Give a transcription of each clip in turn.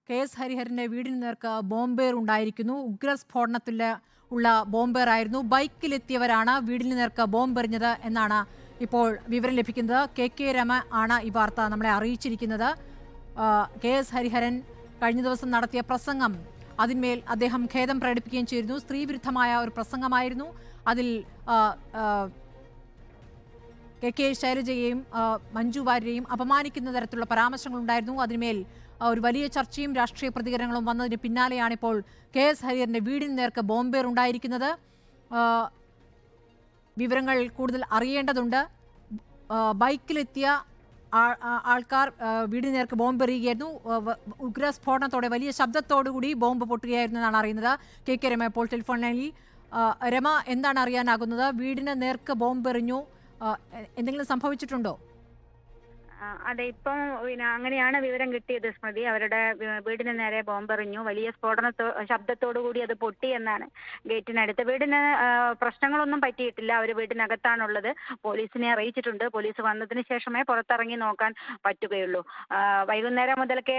KS ഹരിഹരന്റെ വീടിന് നേർക്ക് ബോംബേർ ഉണ്ടായിരിക്കുന്നു. ഉഗ്രസ്ഫോടനത്തിൽ ഉള്ള ബോംബേറായിരുന്നു. ബൈക്കിലെത്തിയവരാണ് വീടിന് നേർക്ക് ബോംബെറിഞ്ഞത് എന്നാണ് ഇപ്പോൾ വിവരം ലഭിക്കുന്നത്. KK രമ ആണ് ഈ വാർത്ത നമ്മളെ അറിയിച്ചിരിക്കുന്നത്. KS ഹരിഹരൻ കഴിഞ്ഞ ദിവസം നടത്തിയ പ്രസംഗം, അതിന്മേൽ അദ്ദേഹം ഖേദം പ്രകടിപ്പിക്കുകയും ചെയ്തിരുന്നു. സ്ത്രീവിരുദ്ധമായ ഒരു പ്രസംഗമായിരുന്നു. അതിൽ KK ശൈലജയെയും മഞ്ജു വാര്യരെയും അപമാനിക്കുന്ന തരത്തിലുള്ള പരാമർശങ്ങളുണ്ടായിരുന്നു. അതിന്മേൽ ഒരു വലിയ ചർച്ചയും രാഷ്ട്രീയ പ്രതികരണങ്ങളും വന്നതിന് പിന്നാലെയാണ് ഇപ്പോൾ KS ഹരിഹരന്റെ വീടിന് നേർക്ക് ബോംബേർ ഉണ്ടായിരിക്കുന്നത്. വിവരങ്ങൾ കൂടുതൽ അറിയേണ്ടതുണ്ട്. ബൈക്കിലെത്തിയ ആൾക്കാർ വീടിന് നേർക്ക് ബോംബ് എറിയുകയായിരുന്നു. ഉഗ്രസ്ഫോടനത്തോടെ വലിയ ശബ്ദത്തോടുകൂടി ബോംബ് പൊട്ടുകയായിരുന്നു എന്നാണ് അറിയുന്നത്. KK രമ ഇപ്പോൾ ടെലിഫോൺ ലൈനിൽ. രമ, എന്താണ് അറിയാനാകുന്നത്? വീടിന് നേർക്ക് ബോംബ് എറിഞ്ഞു, എന്തെങ്കിലും സംഭവിച്ചിട്ടുണ്ടോ? അതെ, ഇപ്പം പിന്നെ അങ്ങനെയാണ് വിവരം കിട്ടിയത് സ്മൃതി. അവരുടെ വീടിന് നേരെ ബോംബെറിഞ്ഞു. വലിയ ശബ്ദത്തോടു കൂടി അത് പൊട്ടി എന്നാണ് ഗേറ്റിനടുത്ത്. വീടിന് പ്രശ്നങ്ങളൊന്നും പറ്റിയിട്ടില്ല. അവർ വീടിനകത്താണുള്ളത്. പോലീസിനെ അറിയിച്ചിട്ടുണ്ട്. പോലീസ് വന്നതിന് ശേഷമേ പുറത്തിറങ്ങി നോക്കാൻ പറ്റുകയുള്ളൂ. വൈകുന്നേരം മുതൽക്കേ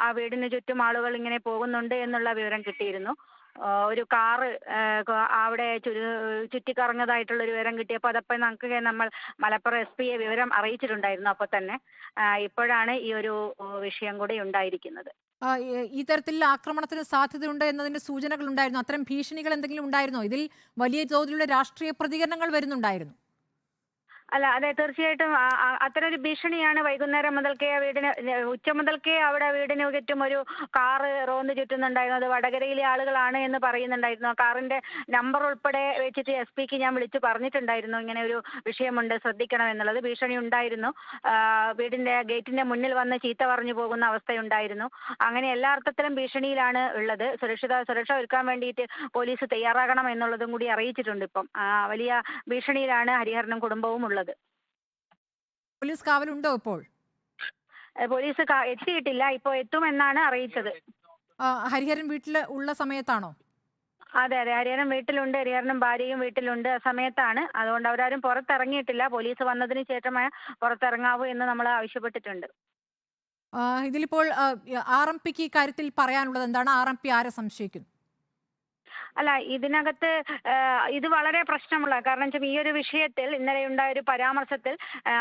ആ വീടിന് ചുറ്റും ആളുകൾ ഇങ്ങനെ പോകുന്നുണ്ട് എന്നുള്ള വിവരം കിട്ടിയിരുന്നു. ഒരു കാറ് അവിടെ ചുറ്റിക്കറങ്ങതായിട്ടുള്ള ഒരു വിവരം കിട്ടിയപ്പോൾ അതപ്പം നമ്മൾ മലപ്പുറം SP വിവരം അറിയിച്ചിട്ടുണ്ടായിരുന്നു. അപ്പോൾ തന്നെ ഇപ്പോഴാണ് ഈ ഒരു വിഷയം കൂടി ഉണ്ടായിരിക്കുന്നത്. ഈ തരത്തിൽ ആക്രമണത്തിന് സാധ്യതയുണ്ട് എന്നതിന്റെ സൂചനകൾ ഉണ്ടായിരുന്നു. അത്തരം ഭീഷണികൾ എന്തെങ്കിലും ഉണ്ടായിരുന്നോ? ഇതിൽ വലിയ തോതിലുള്ള രാഷ്ട്രീയ പ്രതികരണങ്ങൾ വരുന്നുണ്ടായിരുന്നു. അല്ല, അതെ, തീർച്ചയായിട്ടും അത്തരൊരു ഭീഷണിയാണ് വൈകുന്നേരം മുതൽക്കേ ഉച്ച മുതൽക്കേ അവിടെ വീടിന് ചുറ്റും ഒരു കാറ് റോന്ന് ചുറ്റുന്നുണ്ടായിരുന്നു. അത് വടകരയിലെ ആളുകളാണ് എന്ന് പറയുന്നുണ്ടായിരുന്നു. ആ കാറിന്റെ നമ്പർ ഉൾപ്പെടെ വെച്ചിട്ട് SP-ക്ക് ഞാൻ വിളിച്ചു പറഞ്ഞിട്ടുണ്ടായിരുന്നു, ഇങ്ങനെ ഒരു വിഷയമുണ്ട്, ശ്രദ്ധിക്കണം എന്നുള്ളത്. ഭീഷണി ഉണ്ടായിരുന്നു. വീടിന്റെ ഗേറ്റിന്റെ മുന്നിൽ വന്ന് ചീത്ത പറഞ്ഞു പോകുന്ന അവസ്ഥയുണ്ടായിരുന്നു. അങ്ങനെ എല്ലാ അർത്ഥത്തിലും ഭീഷണിയിലാണ് ഉള്ളത്. സുരക്ഷ ഒരുക്കാൻ വേണ്ടിയിട്ട് പോലീസ് തയ്യാറാകണം എന്നുള്ളതും കൂടി അറിയിച്ചിട്ടുണ്ട്. ഇപ്പം വലിയ ഭീഷണിയിലാണ് ഹരിഹരനും കുടുംബവും ഉള്ളത്. പോലീസ് കാവലുണ്ടോ ഇപ്പോൾ? പോലീസ് എത്തിയിട്ടില്ല. ഇപ്പോൾ എത്തുമെന്നാണ് അറിയിച്ചത്. ഹരിഹരൻ വീട്ടിൽ ഉള്ള സമയത്താണോ? അതെ, അതെ, ഹരിഹരൻ വീട്ടിലുണ്ട്. ഹരിഹരനും ഭാര്യയും വീട്ടിലുണ്ട്. ആ സമയത്താണ്. അതുകൊണ്ട് അവരാരും പുറത്തിറങ്ങിയിട്ടില്ല. പോലീസ് വന്നതിന് ശേഷമേ പുറത്തിറങ്ങാവൂ എന്ന് നമ്മൾ ആവശ്യപ്പെട്ടിട്ടുണ്ട്. ഇതിലിപ്പോൾ RMPക്ക് കാര്യത്തിൽ പറയാനുള്ളത് എന്താണ്? RMP ആരെ സംശയിക്കുന്നു? അല്ല, ഇതിനകത്ത് ഇത് വളരെ പ്രശ്നമുള്ള, കാരണം വെച്ചാൽ ഈ ഒരു വിഷയത്തിൽ ഇന്നലെ ഉണ്ടായ ഒരു പരാമർശത്തിൽ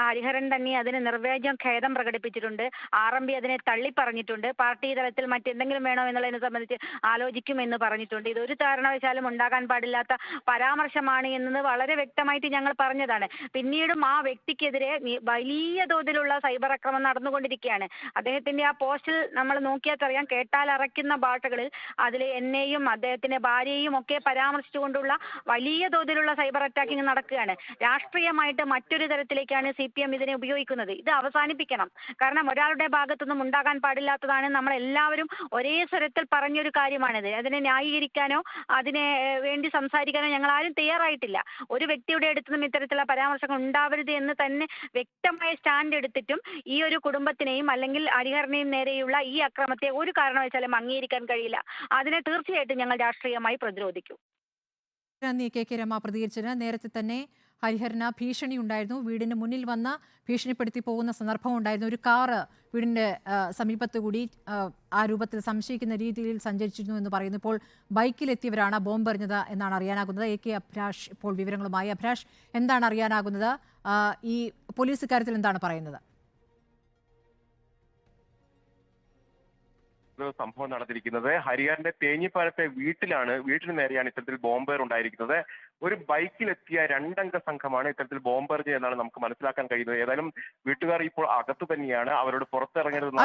ഹരിഹരൻ തന്നെ അതിന് നിർവേദ്യം ഖേദം പ്രകടിപ്പിച്ചിട്ടുണ്ട്. RMP അതിനെ തള്ളി പറഞ്ഞിട്ടുണ്ട്. പാർട്ടി തലത്തിൽ മറ്റെന്തെങ്കിലും വേണോ എന്നുള്ളതിനെ സംബന്ധിച്ച് ആലോചിക്കുമെന്ന് പറഞ്ഞിട്ടുണ്ട്. ഇതൊരു കാരണവശാലും ഉണ്ടാകാൻ പാടില്ലാത്ത പരാമർശമാണ് എന്നത് വളരെ വ്യക്തമായിട്ട് ഞങ്ങൾ പറഞ്ഞതാണ്. പിന്നീടും ആ വ്യക്തിക്കെതിരെ വലിയ തോതിലുള്ള സൈബർ ആക്രമണം നടന്നുകൊണ്ടിരിക്കുകയാണ്. അദ്ദേഹത്തിന്റെ ആ പോസ്റ്റിൽ നമ്മൾ നോക്കിയാൽ കേട്ടാൽ അറയ്ക്കുന്ന ഭാഷകളിൽ അതിൽ എന്നെയും അദ്ദേഹത്തിന്റെ ഭാര്യയെയും ഒക്കെ പരാമർശിച്ചുകൊണ്ടുള്ള വലിയ തോതിലുള്ള സൈബർ അറ്റാക്കിംഗ് നടക്കുകയാണ്. രാഷ്ട്രീയമായിട്ട് മറ്റൊരു തരത്തിലേക്കാണ് CPM ഇതിനെ ഉപയോഗിക്കുന്നത്. ഇത് അവസാനിപ്പിക്കണം. കാരണം ഒരാളുടെ ഭാഗത്തുനിന്നും ഉണ്ടാകാൻ പാടില്ലാത്തതാണ്. നമ്മൾ എല്ലാവരും ഒരേ സ്വരത്തിൽ പറഞ്ഞൊരു കാര്യമാണിത്. അതിനെ ന്യായീകരിക്കാനോ അതിനെ വേണ്ടി സംസാരിക്കാനോ ഞങ്ങൾ ആരും തയ്യാറായിട്ടില്ല. ഒരു വ്യക്തിയുടെ അടുത്തുനിന്നും ഇത്തരത്തിലുള്ള പരാമർശങ്ങൾ ഉണ്ടാവരുത് എന്ന് തന്നെ വ്യക്തമായ സ്റ്റാൻഡ് എടുത്തിട്ടും ഈ ഒരു കുടുംബത്തിനെയും അല്ലെങ്കിൽ ഹരിഹരനെയും നേരെയുള്ള ഈ അക്രമത്തെ ഒരു കാരണവശാലും അംഗീകരിക്കാൻ കഴിയില്ല. അതിനെ തീർച്ചയായിട്ടും ഞങ്ങൾ രാഷ്ട്രീയമായി പ്രതിരോധിക്കും. നന്ദി KK രമ പ്രതികരിച്ചതിന്. നേരത്തെ തന്നെ ഹരിഹരന് ഭീഷണി ഉണ്ടായിരുന്നു. വീടിന് മുന്നിൽ വന്ന് ഭീഷണിപ്പെടുത്തി പോകുന്ന സന്ദർഭം ഉണ്ടായിരുന്നു. ഒരു കാറ് വീടിൻ്റെ സമീപത്ത് കൂടി ആ രൂപത്തിൽ സംശയിക്കുന്ന രീതിയിൽ സഞ്ചരിച്ചിരുന്നു എന്ന് പറയുന്നു. ഇപ്പോൾ ബൈക്കിലെത്തിയവരാണ് ബോംബെറിഞ്ഞത് എന്നാണ് അറിയാനാകുന്നത്. AK അഭിലാഷ് ഇപ്പോൾ വിവരങ്ങളുമായി. അഭിലാഷ്, എന്താണ് അറിയാനാകുന്നത്? ഈ പോലീസ് ഇക്കാര്യത്തിൽ എന്താണ് പറയുന്നത്? സംഭവം നടന്നിരിക്കുന്നത് ഹരിഹരന്റെ തേഞ്ഞിപ്പാലത്തെ വീട്ടിന് നേരെയാണ് ഇത്തരത്തിൽ ബോംബേർ ഉണ്ടായിരിക്കുന്നത്. ഒരു ബൈക്കിലെത്തിയ 2 അംഗ സംഘമാണ് ഇത്തരത്തിൽ ബോംബെറിഞ്ഞത് എന്നാണ് നമുക്ക് മനസ്സിലാക്കാൻ കഴിയുന്നത്. ഏതായാലും വീട്ടുകാർ ഇപ്പോൾ അകത്തു തന്നെയാണ്. അവരോട് പുറത്തിറങ്ങരുതെന്ന്